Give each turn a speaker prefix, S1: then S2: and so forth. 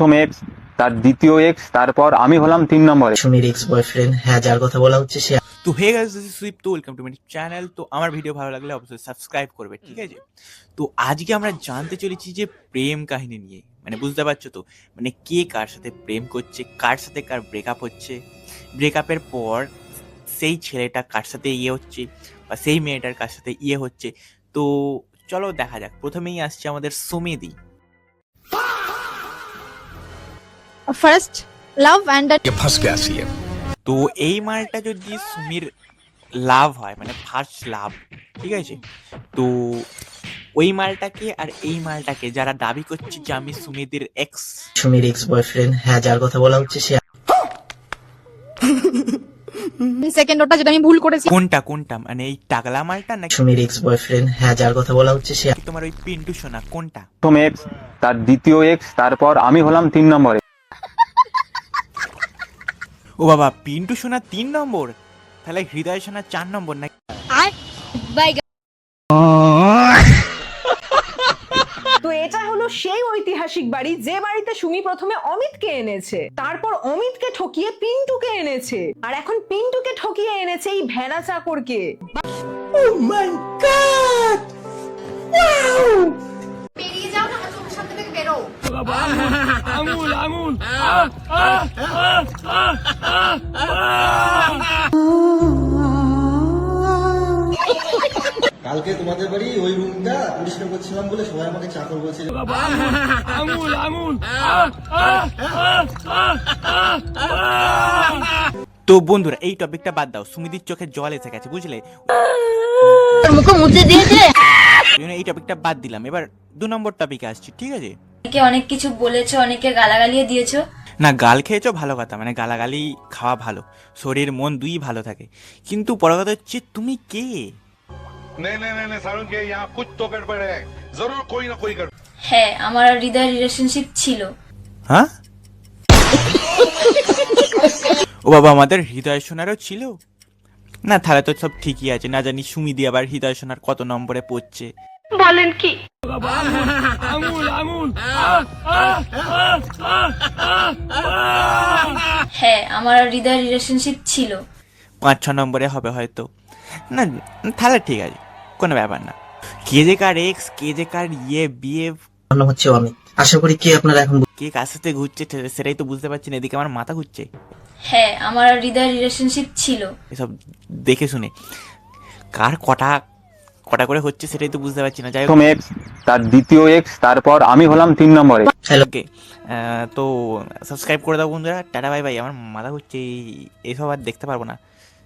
S1: প্রথম এক্স, তার দ্বিতীয় এক্স, তারপর আমি হলাম 3 নম্বরে।
S2: সুমির এক্স বয়ফ্রেন্ড, হ্যাঁ, যার কথা বলা হচ্ছে সে
S3: তো hey guys, this is Sweep. তো ওয়েলকাম টু মাই চ্যানেল। তো আমার ভিডিও ভালো লাগলে অবশ্যই সাবস্ক্রাইব করবে, ঠিক আছে? তো আজকে আমরা জানতে চলেছি যে প্রেম কাহিনী নিয়ে, মানে বুঝতে পারছো তো, মানে কে কার সাথে প্রেম করছে, কার সাথে কার ব্রেকআপ হচ্ছে, ব্রেকআপের পর সেই ছেলেটা কার সাথে ইয়ে হচ্ছে বা সেই মেয়েটার কার সাথে ইয়ে হচ্ছে। তো চলো দেখা যাক। প্রথমেই আসছে আমাদের সুমেদি।
S4: First love and then
S5: ये फंस गया सी है।
S3: তো এই মালটা যদি সুমির লাভ হয়, মানে ফার্স্ট লাভ, ঠিক আছে? তো ওই মালটাকে আর এই মালটাকে যারা দাবি করছে যে আমি সুমেদির এক্স,
S2: সুমির এক্স বয়ফ্রেন্ড, হ্যাঁ, যার কথা বলা হচ্ছে সে
S4: second ওটা যেটা আমি ভুল করেছি।
S3: কোনটা কোনটা, মানে এই টাগলা মালটা নাকি
S2: সুমির এক্স বয়ফ্রেন্ড, হ্যাঁ, যার কথা বলা হচ্ছে সে
S3: তোমার ওই পিন্টু সোনা, কোনটা?
S1: প্রথম এক্স, তার দ্বিতীয় এক্স, তারপর আমি হলাম 3 নম্বরে।
S3: ও বাবা, পিন্টু সোনা 3 নম্বর, তাহলে হৃদয় সোনা 4 নম্বর নাকি?
S6: তো এটা হলো সেই ঐতিহাসিক বাড়ি যে বাড়িতে সুমি প্রথমে অমিতকে এনেছে, তারপর অমিতকে ঠকিয়ে পিন্টুকে এনেছে, আর এখন পিন্টুকে ঠকিয়ে এনেছে এই ভেড়া চাকরকে।
S7: বেরিয়ে যাও না, আমার চোখের সামনে থেকে বেরো।
S8: কালকে তোমাদের বাড়ি ওই রুমটা পরিষ্কার করছিলাম বলে সবাই আমাকে চাকর বলছিল।
S3: তো বন্ধুরা, এই টপিকটা বাদ দাও, সুমিদির চোখে জল এসে গেছে, বুঝলে?
S4: মুখে মুছে দিয়েছে।
S3: এই জন্য এই টপিকটা বাদ দিলাম। এবার 2 নম্বর টপিকে আসছি, ঠিক আছে?
S9: অনেকে অনেক কিছু বলেছো, অনেকে গালাগালিও দিয়েছো।
S3: না, গাল খেয়েছো ভালো কথা, মানে গালাগালি খাওয়া ভালো, শরীর মন দুই ভালো থাকে, কিন্তু বড় কথা হচ্ছে তুমি কে?
S5: नहीं नहीं नहीं सारुण के यहाँ कुछ तो गड़बड़ है, जरूर कोई ना कोई गड़बड़।
S9: হ্যাঁ, আমার আর হৃদয়ের রিলেশনশিপ ছিল।
S3: হ্যাঁ? ও বাবা, আমাদের হৃদয় সোনারও ছিল? না, তাহলে তো সব ঠিকই আছে। না জানি সুমিদি আবার হৃদয় সোনার কত নম্বরে পড়ছে।
S9: হ্যাঁ, আমার আর হৃদয়ের রিলেশনশিপ ছিল।
S3: 5-6 নম্বরে হবে হয়তো। না, তাহলে ঠিক আছে, কোনো ব্যাপার না। কে যে কার এক্স, কে যে কার ইয়ে বিয়ে,
S2: নাম হচ্ছে অমিত। আশা করি কি আপনারা এখন
S3: কে কার সাথে ঘুরছে সেটাই তো বুঝতে পারছি না। এদিকে আমার মাথা ঘুরছে
S9: হ্যাঁ, আমার আর হৃদয়ের রিলেশনশিপ ছিল।
S3: এসব দেখে শুনে। কার কটা কটা করে হচ্ছে সেটাই তো বুঝতে পারছি না। যাই হোক,
S1: প্রথম এক্স, তার দ্বিতীয় এক্স, তারপর আমি হলাম 3 নম্বরে।
S2: হ্যালো,
S3: ওকে। তো সাবস্ক্রাইব করে দাও বন্ধুরা। Tata bye bye. আমার মাথা ঘুরছে, এইসব আর দেখতে পারবো না।